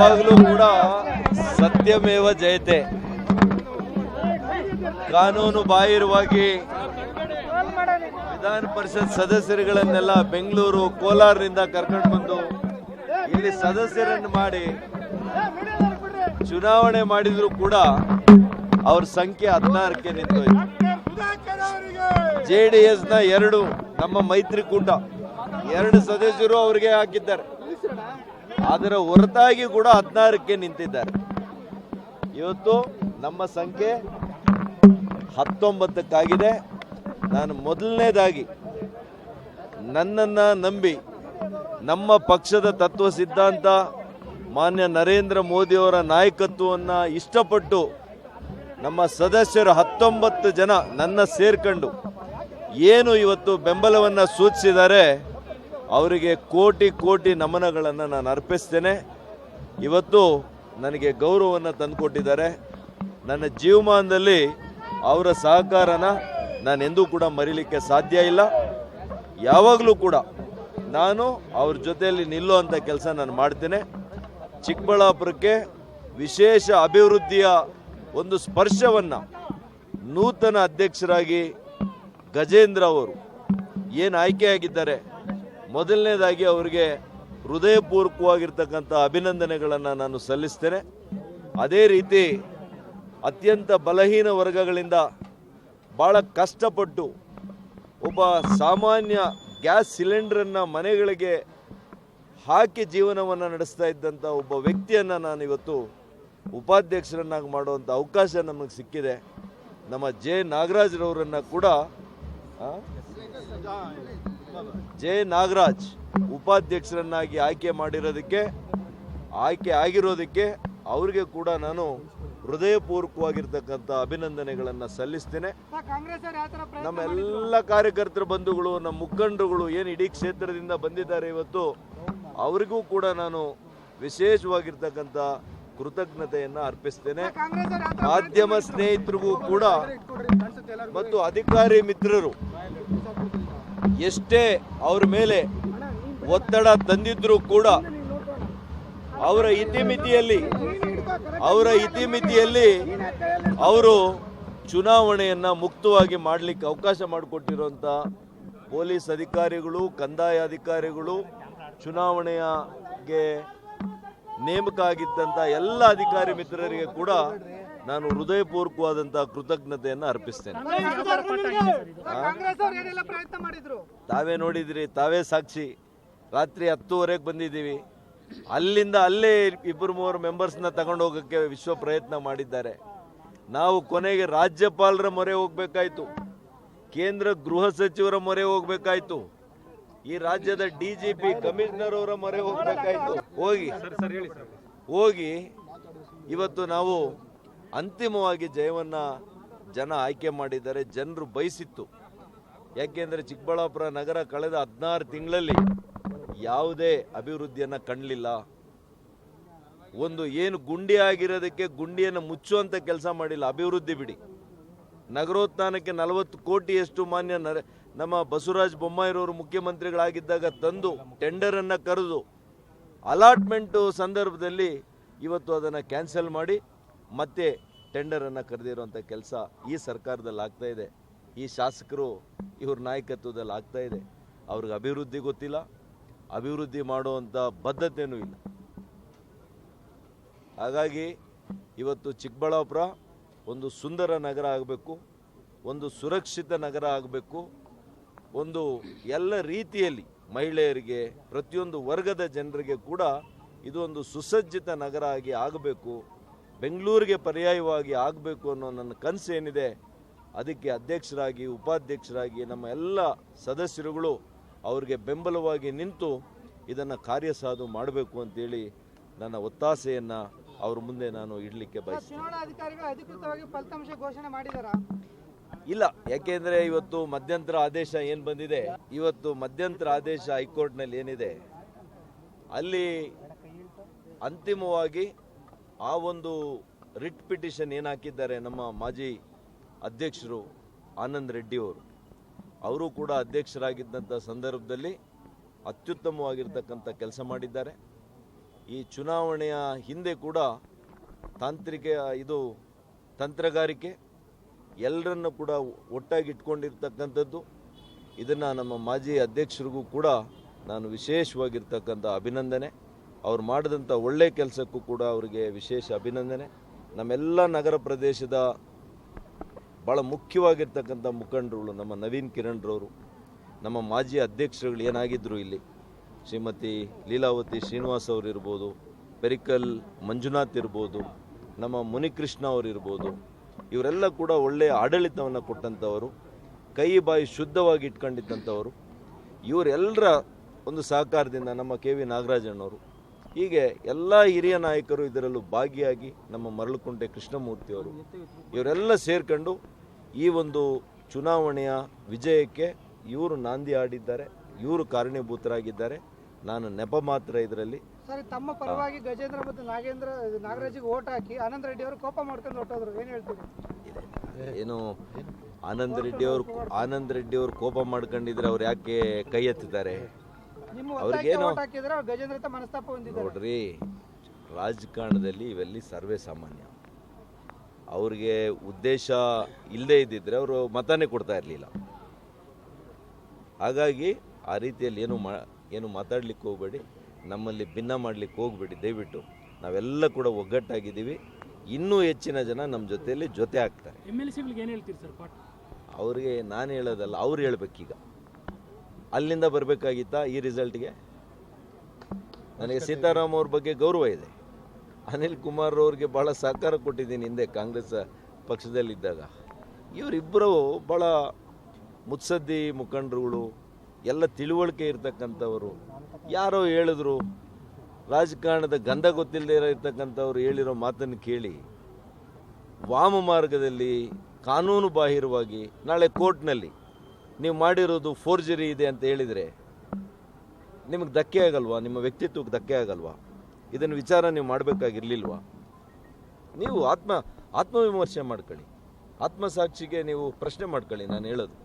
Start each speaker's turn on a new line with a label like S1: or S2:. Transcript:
S1: ಯಾವಾಗಲೂ ಕೂಡ ಸತ್ಯಮೇವ ಜಯತೆ. ಕಾನೂನು ಬಾಹಿರವಾಗಿ ವಿಧಾನ ಪರಿಷತ್ ಸದಸ್ಯರುಗಳನ್ನೆಲ್ಲ ಬೆಂಗಳೂರು ಕೋಲಾರದಿಂದ ಕರ್ಕೊಂಡು ಬಂದು ಇಲ್ಲಿ ಸದಸ್ಯರನ್ನು ಮಾಡಿ ಚುನಾವಣೆ ಮಾಡಿದ್ರು ಕೂಡ ಅವ್ರ ಸಂಖ್ಯೆ 16ಕ್ಕೆ ನಿಂತೋಯ್ತು. JDS ನ 2 ನಮ್ಮ ಮೈತ್ರಿಕೂಟ 2 ಸದಸ್ಯರು ಅವರಿಗೆ ಹಾಕಿದ್ದಾರೆ. ಅದರ ಹೊರತಾಗಿ ಕೂಡ 16ಕ್ಕೆ ನಿಂತಿದ್ದಾರೆ. ಇವತ್ತು ನಮ್ಮ ಸಂಖ್ಯೆ 19ಕ್ಕಾಗಿದೆ. ನಾನು ಮೊದಲನೇದಾಗಿ ನನ್ನನ್ನು ನಂಬಿ ನಮ್ಮ ಪಕ್ಷದ ತತ್ವ ಸಿದ್ಧಾಂತ ಮಾನ್ಯ ನರೇಂದ್ರ ಮೋದಿಯವರ ನಾಯಕತ್ವವನ್ನು ಇಷ್ಟಪಟ್ಟು ನಮ್ಮ ಸದಸ್ಯರು 19 ಜನ ನನ್ನ ಸೇರ್ಕೊಂಡು ಏನು ಇವತ್ತು ಬೆಂಬಲವನ್ನು ಸೂಚಿಸಿದ್ದಾರೆ ಅವರಿಗೆ ಕೋಟಿ ಕೋಟಿ ನಮನಗಳನ್ನು ನಾನು ಅರ್ಪಿಸ್ತೇನೆ. ಇವತ್ತು ನನಗೆ ಗೌರವವನ್ನು ತಂದುಕೊಟ್ಟಿದ್ದಾರೆ. ನನ್ನ ಜೀವಮಾನದಲ್ಲಿ ಅವರ ಸಹಕಾರನ ನಾನೆಂದೂ ಕೂಡ ಮರೀಲಿಕ್ಕೆ ಸಾಧ್ಯ ಇಲ್ಲ. ಯಾವಾಗಲೂ ಕೂಡ ನಾನು ಅವ್ರ ಜೊತೆಯಲ್ಲಿ ನಿಲ್ಲುವಂಥ ಕೆಲಸ ನಾನು ಮಾಡ್ತೇನೆ. ಚಿಕ್ಕಬಳ್ಳಾಪುರಕ್ಕೆ ವಿಶೇಷ ಅಭಿವೃದ್ಧಿಯ ಒಂದು ಸ್ಪರ್ಶವನ್ನು ನೂತನ ಅಧ್ಯಕ್ಷರಾಗಿ ಗಜೇಂದ್ರ ಅವರು ಏನು ಆಯ್ಕೆಯಾಗಿದ್ದಾರೆ, ಮೊದಲನೇದಾಗಿ ಅವರಿಗೆ ಹೃದಯಪೂರ್ವಕವಾಗಿರ್ತಕ್ಕಂಥ ಅಭಿನಂದನೆಗಳನ್ನು ನಾನು ಸಲ್ಲಿಸ್ತೇನೆ. ಅದೇ ರೀತಿ ಅತ್ಯಂತ ಬಲಹೀನ ವರ್ಗಗಳಿಂದ ಭಾಳ ಕಷ್ಟಪಟ್ಟು ಒಬ್ಬ ಸಾಮಾನ್ಯ ಗ್ಯಾಸ್ ಸಿಲಿಂಡರನ್ನು ಮನೆಗಳಿಗೆ ಹಾಕಿ ಜೀವನವನ್ನು ನಡೆಸ್ತಾ ಇದ್ದಂಥ ಒಬ್ಬ ವ್ಯಕ್ತಿಯನ್ನು ನಾನು ಇವತ್ತು ಉಪಾಧ್ಯಕ್ಷರನ್ನಾಗಿ ಮಾಡುವಂಥ ಅವಕಾಶ ನಮಗೆ ಸಿಕ್ಕಿದೆ. ನಮ್ಮ ಜೆ ನಾಗರಾಜ್ರವರನ್ನು ಕೂಡ ಜೆ ನಾಗರಾಜ್ ಉಪಾಧ್ಯಕ್ಷರನ್ನಾಗಿ ಆಯ್ಕೆ ಆಗಿರೋದಕ್ಕೆ ಅವರಿಗೆ ಕೂಡ ನಾನು ಹೃದಯಪೂರ್ವಕವಾಗಿರ್ತಕ್ಕಂಥ ಅಭಿನಂದನೆಗಳನ್ನು ಸಲ್ಲಿಸ್ತೇನೆ. ನಮ್ಮ ಎಲ್ಲ ಕಾರ್ಯಕರ್ತರ ಬಂಧುಗಳು, ನಮ್ಮ ಮುಖಂಡರುಗಳು ಏನು ಇಡೀ ಕ್ಷೇತ್ರದಿಂದ ಬಂದಿದ್ದಾರೆ ಇವತ್ತು, ಅವರಿಗೂ ಕೂಡ ನಾನು ವಿಶೇಷವಾಗಿರ್ತಕ್ಕಂಥ ಕೃತಜ್ಞತೆಯನ್ನು ಅರ್ಪಿಸ್ತೇನೆ. ಮಾಧ್ಯಮ ಸ್ನೇಹಿತರಿಗೂ ಕೂಡ ಮತ್ತು ಅಧಿಕಾರಿ ಮಿತ್ರರು ಎಷ್ಟೇ ಅವರ ಮೇಲೆ ಒತ್ತಡ ತಂದಿದ್ರೂ ಕೂಡ ಅವರ ಇತಿಮಿತಿಯಲ್ಲಿ ಅವರು ಚುನಾವಣೆಯನ್ನ ಮುಕ್ತವಾಗಿ ಮಾಡಲಿಕ್ಕೆ ಅವಕಾಶ ಮಾಡಿಕೊಟ್ಟಿರುವಂಥ ಪೊಲೀಸ್ ಅಧಿಕಾರಿಗಳು, ಕಂದಾಯ ಅಧಿಕಾರಿಗಳು, ಚುನಾವಣೆಗೆ ನೇಮಕ ಆಗಿದ್ದಂಥ ಎಲ್ಲ ಅಧಿಕಾರಿ ಮಿತ್ರರಿಗೆ ಕೂಡ ನಾನು ಹೃದಯಪೂರ್ವಕವಾದಂಥ ಕೃತಜ್ಞತೆಯನ್ನು ಅರ್ಪಿಸ್ತೇನೆ. ತಾವೇ ನೋಡಿದ್ರಿ, ತಾವೇ ಸಾಕ್ಷಿ. ರಾತ್ರಿ 10:30ಕ್ಕೆ ಬಂದಿದ್ದೀವಿ. ಅಲ್ಲಿಂದ ಅಲ್ಲೇ 2-3 ಮೆಂಬರ್ಸ್ನ ತಗೊಂಡು ಹೋಗೋಕ್ಕೆ ವಿಶ್ವ ಪ್ರಯತ್ನ ಮಾಡಿದ್ದಾರೆ. ನಾವು ಕೊನೆಗೆ ರಾಜ್ಯಪಾಲರ ಮೊರೆ ಹೋಗ್ಬೇಕಾಯ್ತು, ಕೇಂದ್ರ ಗೃಹ ಸಚಿವರ ಮೊರೆ ಹೋಗ್ಬೇಕಾಯ್ತು, ಈ ರಾಜ್ಯದ DGP ಕಮಿಷನರ್ ಅವರ ಮೊರೆ ಹೋಗ್ಬೇಕಾಯ್ತು. ಹೋಗಿ ಇವತ್ತು ನಾವು ಅಂತಿಮವಾಗಿ ಜಯವನ್ನ ಜನ ಆಯ್ಕೆ ಮಾಡಿದ್ದಾರೆ. ಜನರು ಬಯಸಿತ್ತು. ಯಾಕೆಂದ್ರೆ ಚಿಕ್ಕಬಳ್ಳಾಪುರ ನಗರ ಕಳೆದ 16 ತಿಂಗಳಲ್ಲಿ ಯಾವುದೇ ಅಭಿವೃದ್ಧಿಯನ್ನ ಕಾಣಲಿಲ್ಲ. ಒಂದು ಏನು ಗುಂಡಿ ಆಗಿರೋದಕ್ಕೆ ಗುಂಡಿಯನ್ನು ಮುಚ್ಚುವಂತ ಕೆಲಸ ಮಾಡಿಲ್ಲ. ಅಭಿವೃದ್ಧಿ ಬಿಡಿ, ನಗರೋತ್ಥಾನಕ್ಕೆ 40 ಕೋಟಿಯಷ್ಟು ಮಾನ್ಯ ನಮ್ಮ ಬಸವರಾಜ ಬೊಮ್ಮಾಯಿರವರು ಮುಖ್ಯಮಂತ್ರಿಗಳಾಗಿದ್ದಾಗ ತಂದು ಟೆಂಡರ್ ಅನ್ನ ಕರೆದು ಅಲಾಟ್ಮೆಂಟ್ ಸಂದರ್ಭದಲ್ಲಿ ಇವತ್ತು ಅದನ್ನು ಕ್ಯಾನ್ಸಲ್ ಮಾಡಿ ಮತ್ತೆ ಟೆಂಡರ್ ಅನ್ನು ಕರೆದಿರುವಂಥ ಕೆಲಸ ಈ ಸರ್ಕಾರದಲ್ಲಿ ಆಗ್ತಾ ಇದೆ. ಈ ಶಾಸಕರು ಇವ್ರ ನಾಯಕತ್ವದಲ್ಲಿ ಆಗ್ತಾ ಇದೆ. ಅವ್ರಿಗೆ ಅಭಿವೃದ್ಧಿ ಗೊತ್ತಿಲ್ಲ, ಅಭಿವೃದ್ಧಿ ಮಾಡುವಂಥ ಬದ್ಧತೆಯೂ ಇಲ್ಲ. ಹಾಗಾಗಿ ಇವತ್ತು ಚಿಕ್ಕಬಳ್ಳಾಪುರ ಒಂದು ಸುಂದರ ನಗರ ಆಗಬೇಕು, ಒಂದು ಸುರಕ್ಷಿತ ನಗರ ಆಗಬೇಕು, ಒಂದು ಎಲ್ಲ ರೀತಿಯಲ್ಲಿ ಮಹಿಳೆಯರಿಗೆ, ಪ್ರತಿಯೊಂದು ವರ್ಗದ ಜನರಿಗೆ ಕೂಡ ಇದು ಒಂದು ಸುಸಜ್ಜಿತ ನಗರ ಆಗಿ ಆಗಬೇಕು, ಬೆಂಗಳೂರಿಗೆ ಪರ್ಯಾಯವಾಗಿ ಆಗಬೇಕು ಅನ್ನೋ ನನ್ನ ಕನಸು ಏನಿದೆ, ಅದಕ್ಕೆ ಅಧ್ಯಕ್ಷರಾಗಿ ಉಪಾಧ್ಯಕ್ಷರಾಗಿ ನಮ್ಮ ಎಲ್ಲ ಸದಸ್ಯರುಗಳು ಅವರಿಗೆ ಬೆಂಬಲವಾಗಿ ನಿಂತು ಇದನ್ನು ಕಾರ್ಯಸಾಧು ಮಾಡಬೇಕು ಅಂತೇಳಿ ನನ್ನ ಒತ್ತಾಸೆಯನ್ನು ಅವ್ರ ಮುಂದೆ ನಾನು ಇಡಲಿಕ್ಕೆ ಬಯಸ್ತೀನಿ. ಇಲ್ಲ, ಯಾಕೆಂದರೆ ಇವತ್ತು ಮಧ್ಯಂತರ ಆದೇಶ ಏನು ಬಂದಿದೆ, ಇವತ್ತು ಮಧ್ಯಂತರ ಆದೇಶ ಹೈಕೋರ್ಟ್ನಲ್ಲಿ ಏನಿದೆ, ಅಲ್ಲಿ ಅಂತಿಮವಾಗಿ ಆ ಒಂದು ರಿಟ್ ಪಿಟಿಷನ್ ಏನು ಹಾಕಿದ್ದಾರೆ ನಮ್ಮ ಮಾಜಿ ಅಧ್ಯಕ್ಷರು ಆನಂದ್ ರೆಡ್ಡಿ ಅವರು ಕೂಡ ಅಧ್ಯಕ್ಷರಾಗಿದ್ದಂಥ ಸಂದರ್ಭದಲ್ಲಿ ಅತ್ಯುತ್ತಮವಾಗಿರ್ತಕ್ಕಂಥ ಕೆಲಸ ಮಾಡಿದ್ದಾರೆ. ಈ ಚುನಾವಣೆಯ ಹಿಂದೆ ಕೂಡ ತಂತ್ರಗಾರಿಕೆ ಎಲ್ಲರನ್ನು ಕೂಡ ಒಟ್ಟಾಗಿ ಇಟ್ಕೊಂಡಿರ್ತಕ್ಕಂಥದ್ದು. ಇದನ್ನು ನಮ್ಮ ಮಾಜಿ ಅಧ್ಯಕ್ಷರಿಗೂ ಕೂಡ ನಾನು ವಿಶೇಷವಾಗಿರ್ತಕ್ಕಂಥ ಅಭಿನಂದನೆ. ಅವ್ರು ಮಾಡಿದಂಥ ಒಳ್ಳೆಯ ಕೆಲಸಕ್ಕೂ ಕೂಡ ಅವರಿಗೆ ವಿಶೇಷ ಅಭಿನಂದನೆ. ನಮ್ಮೆಲ್ಲ ನಗರ ಪ್ರದೇಶದ ಭಾಳ ಮುಖ್ಯವಾಗಿರ್ತಕ್ಕಂಥ ಮುಖಂಡರುಗಳು ನಮ್ಮ ನವೀನ್ ಕಿರಣ್ರವರು, ನಮ್ಮ ಮಾಜಿ ಅಧ್ಯಕ್ಷರುಗಳು ಏನಾಗಿದ್ದರು ಇಲ್ಲಿ, ಶ್ರೀಮತಿ ಲೀಲಾವತಿ ಶ್ರೀನಿವಾಸ್ ಅವರು ಇರ್ಬೋದು, ಪೆರಿಕಲ್ ಮಂಜುನಾಥ್ ಇರ್ಬೋದು, ನಮ್ಮ ಮುನಿಕೃಷ್ಣ ಅವರು ಇರ್ಬೋದು, ಇವರೆಲ್ಲ ಕೂಡ ಒಳ್ಳೆಯ ಆಡಳಿತವನ್ನು ಕೊಟ್ಟಂಥವರು, ಕೈ ಬಾಯಿ ಶುದ್ಧವಾಗಿ ಇಟ್ಕೊಂಡಿದ್ದಂಥವರು. ಇವರೆಲ್ಲರ ಒಂದು ಸಹಕಾರದಿಂದ ನಮ್ಮ ಕೆ ವಿ ನಾಗರಾಜಣ್ಣವರು, ಹೀಗೆ ಎಲ್ಲ ಹಿರಿಯ ನಾಯಕರು ಇದರಲ್ಲೂ ಭಾಗಿಯಾಗಿ, ನಮ್ಮ ಮರಳುಕುಂಟೆ ಕೃಷ್ಣಮೂರ್ತಿಯವರು, ಇವರೆಲ್ಲ ಸೇರ್ಕೊಂಡು ಈ ಒಂದು ಚುನಾವಣೆಯ ವಿಜಯಕ್ಕೆ ಇವರು ನಾಂದಿ ಆಡಿದ್ದಾರೆ, ಇವರು ಕಾರಣೀಭೂತರಾಗಿದ್ದಾರೆ. ನಾನು ನೆಪ ಮಾತ್ರ ಇದರಲ್ಲಿ.
S2: ಸರಿ, ತಮ್ಮ ಪರವಾಗಿ ಗಜೇಂದ್ರ ಮತ್ತು ನಾಗರಾಜಿಗೆ ಓಟ್ ಹಾಕಿ ಆನಂದ್ ರೆಡ್ಡಿ ಅವರು ಕೋಪ ಮಾಡ್ಕೊಂಡು ಹೊರಟೋದ್ರು, ಏನು ಹೇಳ್ತೀರಿ?
S1: ಏನು ಆನಂದ್ ರೆಡ್ಡಿ ಅವರು ಕೋಪ ಮಾಡ್ಕೊಂಡಿದ್ರೆ ಅವ್ರು ಯಾಕೆ ಕೈ ಎತ್ತಿದ್ದಾರೆ? ಅವ್ರಿಗೇನು ನೋಡ್ರಿ, ರಾಜಕಾರಣದಲ್ಲಿ ಇವೆಲ್ಲಿ ಸರ್ವೇ ಸಾಮಾನ್ಯ. ಅವ್ರಿಗೆ ಉದ್ದೇಶ ಇಲ್ಲದೆ ಇದ್ದಿದ್ರೆ ಅವರು ಮತನೇ ಕೊಡ್ತಾ ಇರಲಿಲ್ಲ. ಹಾಗಾಗಿ ಆ ರೀತಿಯಲ್ಲಿ ಏನು ಮಾತಾಡ್ಲಿಕ್ಕೆ ಹೋಗಬೇಡಿ, ನಮ್ಮಲ್ಲಿ ಭಿನ್ನ ಮಾಡಲಿಕ್ಕೆ ಹೋಗ್ಬೇಡಿ ದಯವಿಟ್ಟು. ನಾವೆಲ್ಲ ಕೂಡ ಒಗ್ಗಟ್ಟಾಗಿದ್ದೀವಿ. ಇನ್ನೂ ಹೆಚ್ಚಿನ ಜನ ನಮ್ಮ ಜೊತೆ ಆಗ್ತಾರೆ. ಅವ್ರಿಗೆ ನಾನು ಹೇಳೋದಲ್ಲ, ಅವ್ರು ಹೇಳ್ಬೇಕೀಗ. ಅಲ್ಲಿಂದ ಬರಬೇಕಾಗಿತ್ತಾ ಈ ರಿಸಲ್ಟ್ಗೆ? ನನಗೆ ಸೀತಾರಾಮ್ ಅವ್ರ ಬಗ್ಗೆ ಗೌರವ ಇದೆ. ಅನಿಲ್ ಕುಮಾರ್ ಅವ್ರಿಗೆ ಭಾಳ ಸಹಕಾರ ಕೊಟ್ಟಿದ್ದೀನಿ ಹಿಂದೆ ಕಾಂಗ್ರೆಸ್ ಪಕ್ಷದಲ್ಲಿದ್ದಾಗ. ಇವರಿಬ್ಬರು ಭಾಳ ಮುತ್ಸದ್ದಿ ಮುಖಂಡರುಗಳು, ಎಲ್ಲ ತಿಳುವಳಿಕೆ ಇರ್ತಕ್ಕಂಥವರು. ಯಾರೋ ಹೇಳಿದ್ರು, ರಾಜಕಾರಣದ ಗಂಧ ಗೊತ್ತಿಲ್ಲದೆ ಇರತಕ್ಕಂಥವ್ರು ಹೇಳಿರೋ ಮಾತನ್ನು ಕೇಳಿ ವಾಮ ಮಾರ್ಗದಲ್ಲಿ ಕಾನೂನು ಬಾಹಿರವಾಗಿ ನಾಳೆ ಕೋರ್ಟ್ನಲ್ಲಿ ನೀವು ಮಾಡಿರೋದು ಫೋರ್ಜರಿ ಇದೆ ಅಂತ ಹೇಳಿದರೆ ನಿಮಗೆ ಧಕ್ಕೆ ಆಗಲ್ವಾ? ನಿಮ್ಮ ವ್ಯಕ್ತಿತ್ವಕ್ಕೆ ಧಕ್ಕೆ ಆಗಲ್ವಾ? ಇದನ್ನು ವಿಚಾರ ನೀವು ಮಾಡಬೇಕಾಗಿರ್ಲಿಲ್ವಾ? ನೀವು ಆತ್ಮವಿಮರ್ಶೆ ಮಾಡ್ಕೊಳ್ಳಿ, ಆತ್ಮಸಾಕ್ಷಿಗೆ ನೀವು ಪ್ರಶ್ನೆ ಮಾಡ್ಕೊಳ್ಳಿ. ನಾನು ಹೇಳೋದು